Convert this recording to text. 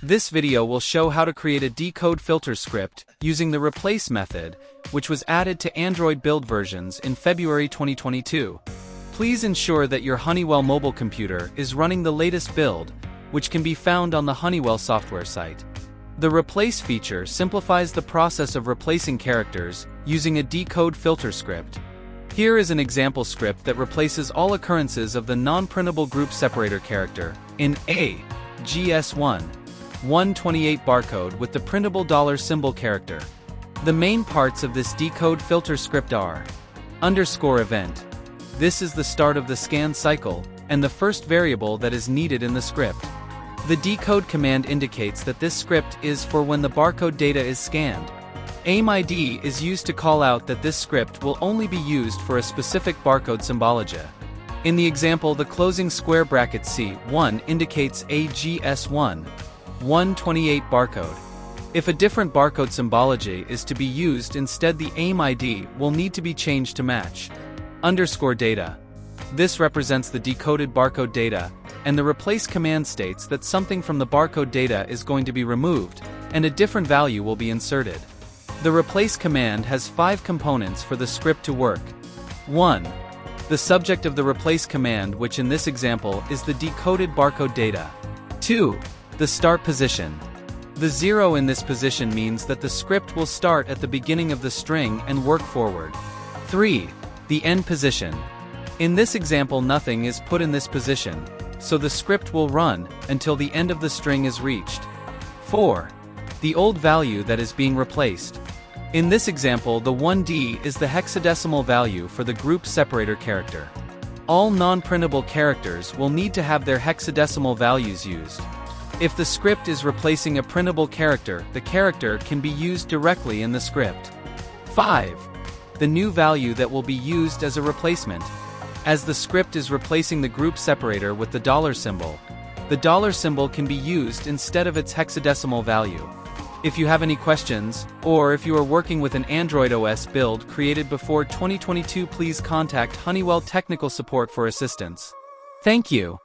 This video will show how to create a decode filter script using the replace method, which was added to Android build versions in February 2022. Please ensure that your Honeywell mobile computer is running the latest build, which can be found on the Honeywell software site. The replace feature simplifies the process of replacing characters using a decode filter script. Here is an example script that replaces all occurrences of the non-printable group separator character in a GS1 128 barcode with the printable dollar symbol character. The main parts of this decode filter script are _event. This is the start of the scan cycle and the first variable that is needed in the script. The decode command indicates that this script is for when the barcode data is scanned. aim_id is used to call out that this script will only be used for a specific barcode symbology. In the example, the closing square bracket C1 indicates a GS1 128 barcode. If a different barcode symbology is to be used instead, the aim_id will need to be changed to match _data. This represents the decoded barcode data, and the replace command states that something from the barcode data is going to be removed, and a different value will be inserted. The replace command has 5 components for the script to work. 1. The subject of the replace command, which in this example is the decoded barcode data. 2. The start position. The 0 in this position means that the script will start at the beginning of the string and work forward. 3. The end position. In this example, nothing is put in this position, so the script will run until the end of the string is reached. 4. The old value that is being replaced. In this example, the 1D is the hexadecimal value for the group separator character. All non-printable characters will need to have their hexadecimal values used. If the script is replacing a printable character, the character can be used directly in the script. 5. The new value that will be used as a replacement. As the script is replacing the group separator with the dollar symbol, the dollar symbol can be used instead of its hexadecimal value. If you have any questions, or if you are working with an Android OS build created before 2022, please contact Honeywell Technical Support for assistance. Thank you.